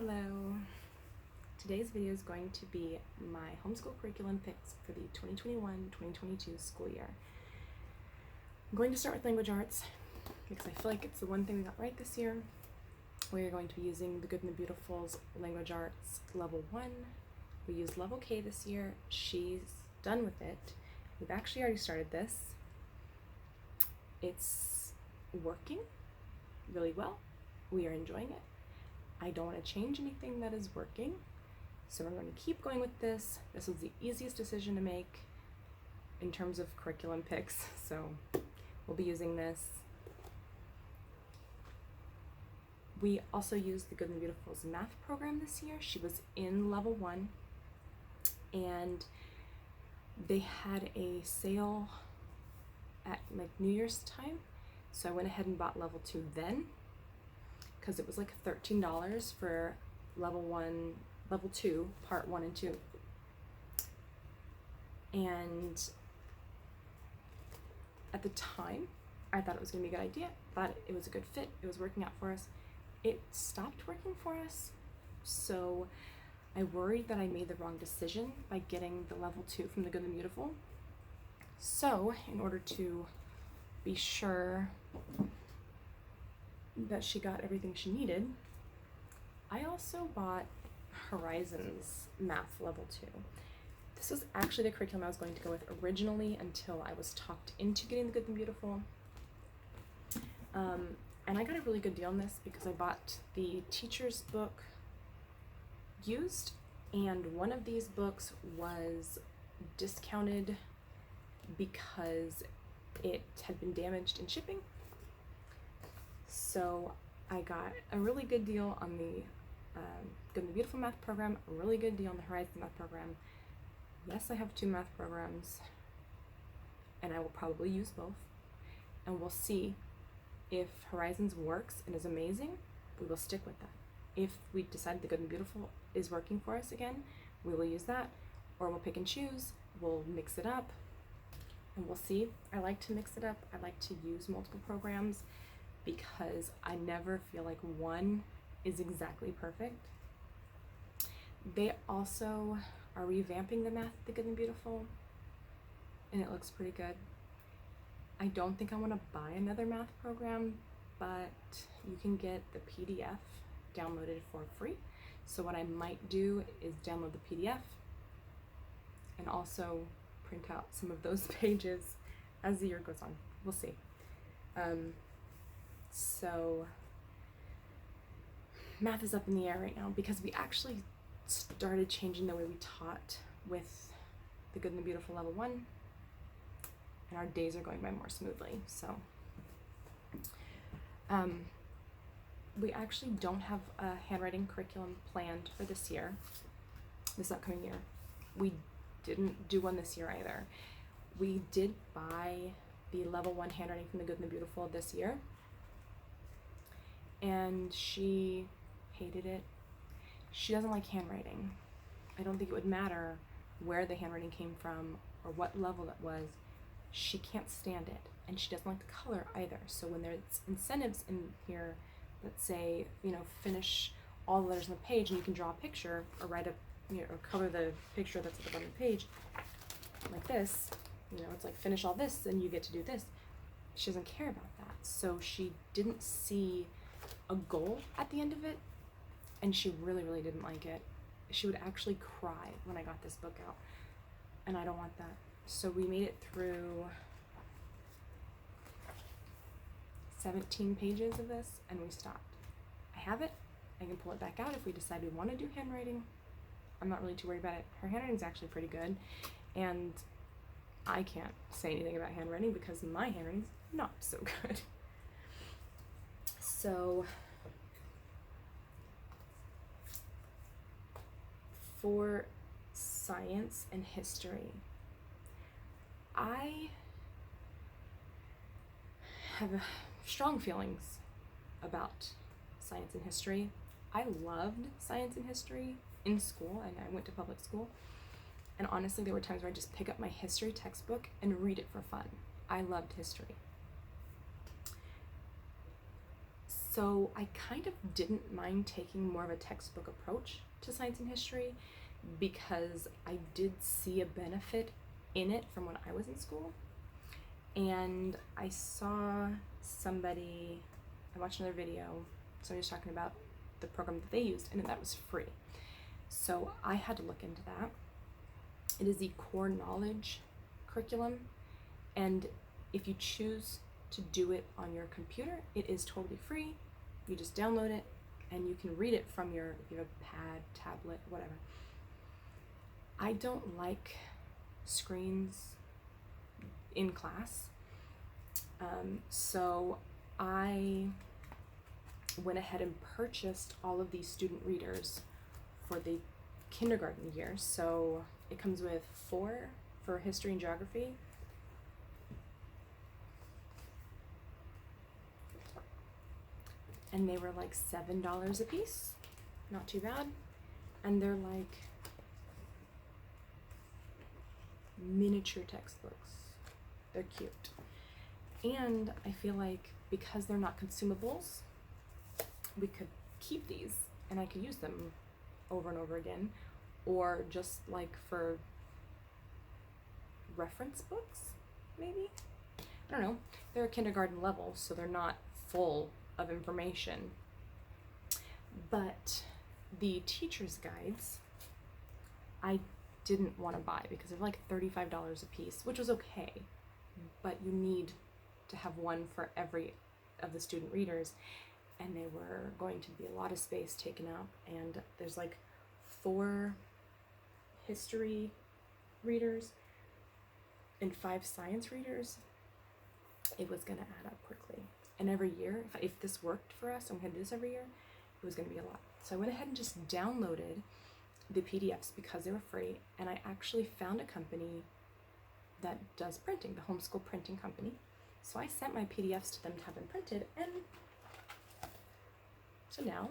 Hello! Today's video is going to be my homeschool curriculum picks for the 2021-2022 school year. I'm going to start with language arts because I feel like it's the one thing we got right this year. We are going to be using The Good and the Beautiful's Language Arts Level 1. We used Level K this year. She's done with it. We've actually already started this. It's working really well. We are enjoying it. I don't want to change anything that is working, so we're going to keep going with this. This was the easiest decision to make in terms of curriculum picks, so we'll be using this. We also used The Good and the Beautiful's math program this year. She was in Level 1, and they had a sale at like New Year's time, so I went ahead and bought Level 2 then, because it was like $13 for Level 2, Part 1 and 2. And at the time, I thought it was going to be a good idea, thought it was a good fit, it was working out for us. It stopped working for us, so I worried that I made the wrong decision by getting the Level 2 from The Good and the Beautiful. So, in order to be sure that she got everything she needed, I also bought Horizons Math Level 2. This was actually the curriculum I was going to go with originally until I was talked into getting The Good and Beautiful. And I got a really good deal on this because I bought the teacher's book used, and one of these books was discounted because it had been damaged in shipping. So I got a really good deal on the Good and the Beautiful math program, a really good deal on the Horizons math program. Yes, I have 2 math programs, and I will probably use both, and we'll see. If Horizons works and is amazing, we will stick with that. If we decide The Good and Beautiful is working for us again, we will use that, or we'll pick and choose, we'll mix it up, and we'll see. I like to mix it up. I like to use multiple programs because I never feel like one is exactly perfect. They also are revamping the math The Good and Beautiful, and it looks pretty good. I don't think I want to buy another math program, but you can get the PDF downloaded for free. So what I might do is download the PDF and also print out some of those pages as the year goes on. We'll see. So math is up in the air right now because we actually started changing the way we taught with The Good and the Beautiful Level 1, and our days are going by more smoothly. So we actually don't have a handwriting curriculum planned for this upcoming year. We didn't do one this year either. We did buy the Level 1 handwriting from The Good and the Beautiful this year, and she hated it. She doesn't like handwriting. I don't think it would matter where the handwriting came from or what level it was. She can't stand it, and she doesn't like the color either. So when there's incentives in here that say, finish all the letters on the page and you can draw a picture or write or color the picture that's at the bottom of the page like this, it's like finish all this and you get to do this. She doesn't care about that. So she didn't see a goal at the end of it, and she really, really didn't like it. She would actually cry when I got this book out, and I don't want that. So we made it through 17 pages of this, and we stopped. I have it. I can pull it back out if we decide we want to do handwriting. I'm not really too worried about it. Her handwriting's actually pretty good, and I can't say anything about handwriting because my handwriting's not so good. So for science and history, I have strong feelings about science and history. I loved science and history in school, and I went to public school. And honestly, there were times where I just pick up my history textbook and read it for fun. I loved history. So I kind of didn't mind taking more of a textbook approach to science and history because I did see a benefit in it from when I was in school. And I saw I watched another video, somebody was talking about the program that they used, and that was free. So I had to look into that. It is the core knowledge curriculum, and if you choose to do it on your computer, it is totally free. You just download it and you can read it from if you have a pad, tablet, whatever. I don't like screens in class, so I went ahead and purchased all of these student readers for the kindergarten year. So it comes with 4 for history and geography, and they were like $7 a piece, not too bad. And they're like miniature textbooks. They're cute. And I feel like because they're not consumables, we could keep these and I could use them over and over again, or just like for reference books, maybe? I don't know. They're a kindergarten level, so they're not full of information. But the teacher's guides, I didn't want to buy because they're like $35 a piece, which was okay, but you need to have one for every of the student readers, and they were going to be a lot of space taken up, and there's like 4 history readers and 5 science readers. It was going to add up quickly, and every year, if this worked for us and we had this every year, it was going to be a lot. So I went ahead and just downloaded the PDFs because they were free, and I actually found a company that does printing, the Homeschool printing company. So I sent my PDFs to them to have them printed, and so now,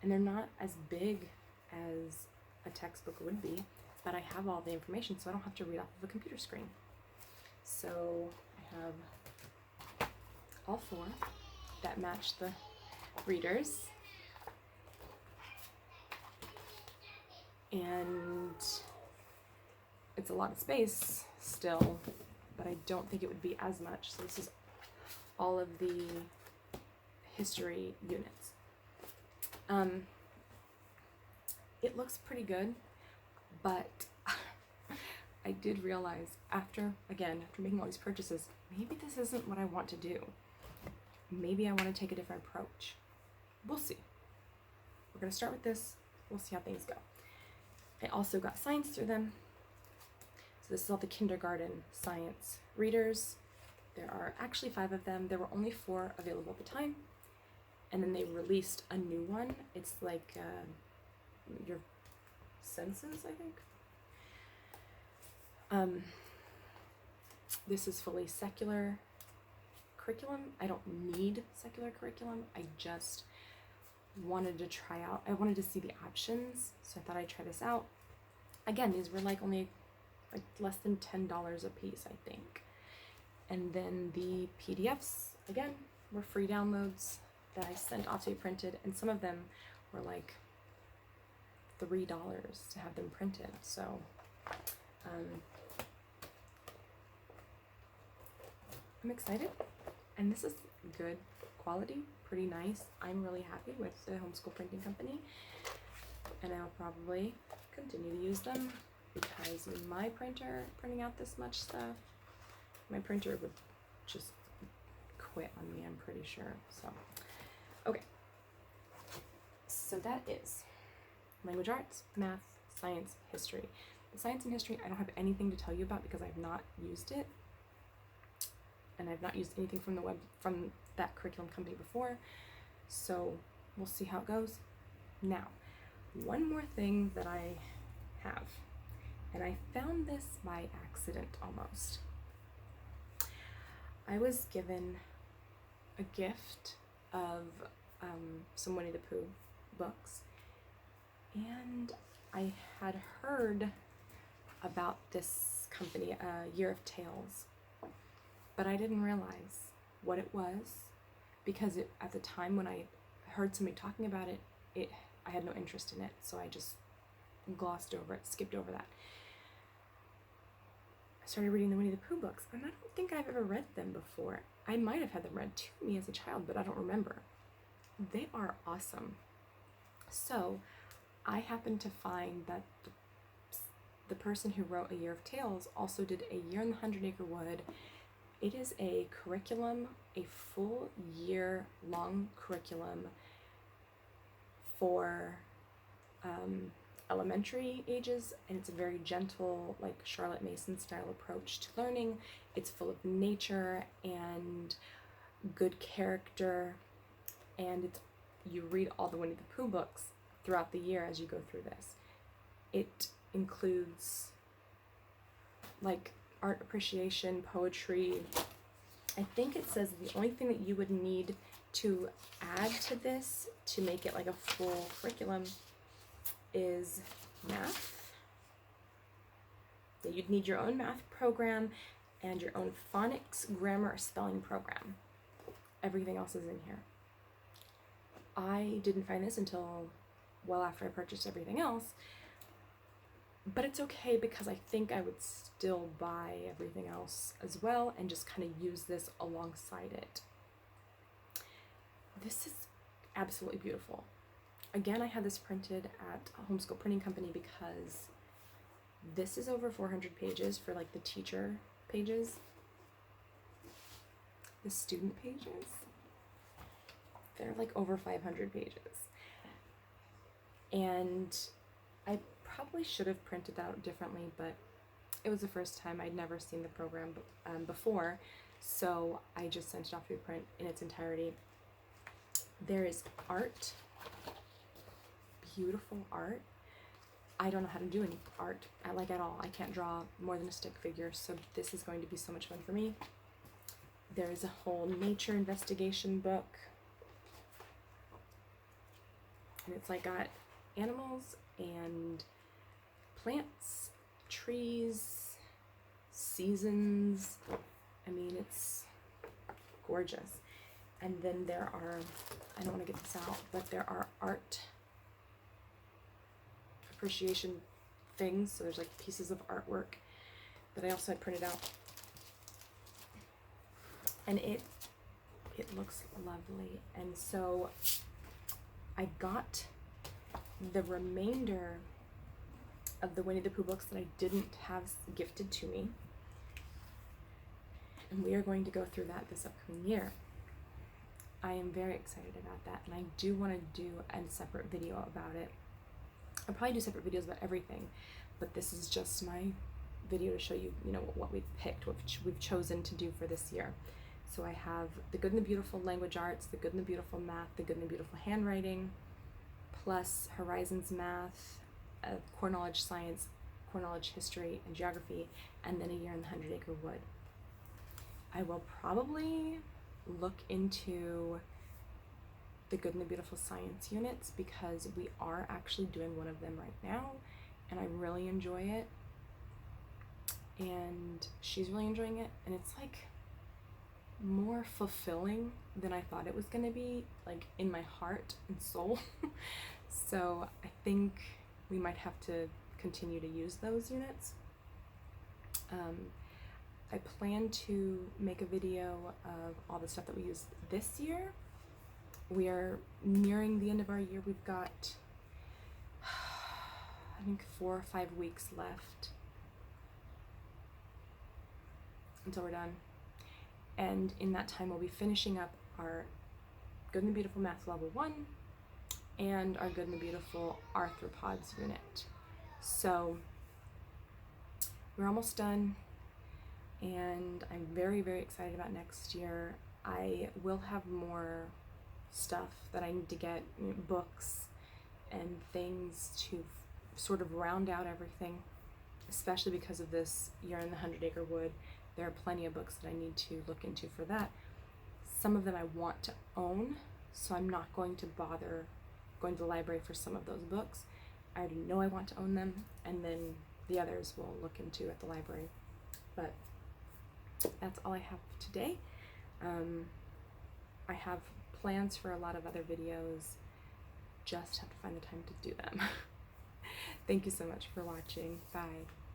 and they're not as big as a textbook would be, but I have all the information, so I don't have to read off of a computer screen. So I have all 4 that match the readers, and it's a lot of space still, but I don't think it would be as much. So this is all of the history units. It looks pretty good, but I did realize after making all these purchases, maybe this isn't what I want to do. Maybe I want to take a different approach. We'll see. We're going to start with this. We'll see how things go. I also got science through them. So this is all the kindergarten science readers. There are actually 5 of them. There were only 4 available at the time. And then they released a new one. It's like your senses, I think. This is fully secular curriculum. I don't need secular curriculum. I just wanted to try out. I wanted to see the options, so I thought I'd try this out. Again, these were like only like less than $10 a piece, I think. And then the PDFs, again, were free downloads that I sent off to be printed, and some of them were like $3 to have them printed. So I'm excited, and this is good quality, pretty nice. I'm really happy with the Homeschool printing company, and I'll probably continue to use them because my printer printing out this much stuff, my printer would just quit on me, I'm pretty sure. So okay, so that is language arts, math, science, history. The science and history I don't have anything to tell you about because I've not used it, and I've not used anything from that curriculum company before, so we'll see how it goes. Now, one more thing that I have, and I found this by accident almost. I was given a gift of some Winnie the Pooh books, and I had heard about this company, Year of Tales, but I didn't realize what it was because at the time when I heard somebody talking about it, I had no interest in it, so I just glossed over it, skipped over that. I started reading the Winnie the Pooh books, and I don't think I've ever read them before. I might have had them read to me as a child, but I don't remember. They are awesome. So I happened to find that the person who wrote A Year of Tales also did A Year in the 100-Acre Wood. It is a curriculum, a full year-long curriculum for elementary ages, and it's a very gentle, like Charlotte Mason style approach to learning. It's full of nature and good character, and you read all the Winnie the Pooh books throughout the year as you go through this. It includes like art appreciation, poetry. I think it says the only thing that you would need to add to this to make it like a full curriculum is math. You'd need your own math program and your own phonics, grammar, or spelling program. Everything else is in here. I didn't find this until well after I purchased everything else, but it's okay because I think I would still buy everything else as well and just kind of use this alongside it. This is absolutely beautiful. Again, I had this printed at a Homeschool printing company because this is over 400 pages for like the teacher pages. The student pages, they're like over 500 pages. And I probably should have printed that out differently, but it was the first time. I'd never seen the program before, so I just sent it off to print in its entirety. There is art, beautiful art. I don't know how to do any art at all. I can't draw more than a stick figure, so this is going to be so much fun for me. There is a whole nature investigation book, and it's like got animals and plants, trees, seasons. I mean, it's gorgeous. And then there are, I don't want to get this out, but there are art appreciation things. So there's like pieces of artwork that I also had printed out. And it looks lovely. And so I got the remainder of the Winnie the Pooh books that I didn't have gifted to me, and we are going to go through that this upcoming year. I am very excited about that, and I do want to do a separate video about it. I'll probably do separate videos about everything, but this is just my video to show you, what we've picked, what we've chosen to do for this year. So I have the Good and the Beautiful Language Arts, the Good and the Beautiful Math, the Good and the Beautiful Handwriting, plus Horizons Math, Core Knowledge Science, Core Knowledge History and Geography, and then A Year in the 100-Acre Wood. I will probably look into the Good and the Beautiful Science units because we are actually doing one of them right now, and I really enjoy it, and she's really enjoying it, and it's like more fulfilling than I thought it was going to be, like in my heart and soul. So I think we might have to continue to use those units. I plan to make a video of all the stuff that we used this year. We are nearing the end of our year. We've got, I think, 4 or 5 weeks left until we're done. And in that time, we'll be finishing up our Good and the Beautiful Math Level 1 and our Good and the Beautiful Arthropods unit. So we're almost done, and I'm very, very excited about next year. I will have more stuff that I need to get, books and things to sort of round out everything, especially because of this Year in the 100-Acre Wood. There are plenty of books that I need to look into for that. Some of them I want to own, so I'm not going to bother going to the library for some of those books. I already know I want to own them, and then the others we'll look into at the library. But that's all I have today. I have plans for a lot of other videos, just have to find the time to do them. Thank you so much for watching. Bye.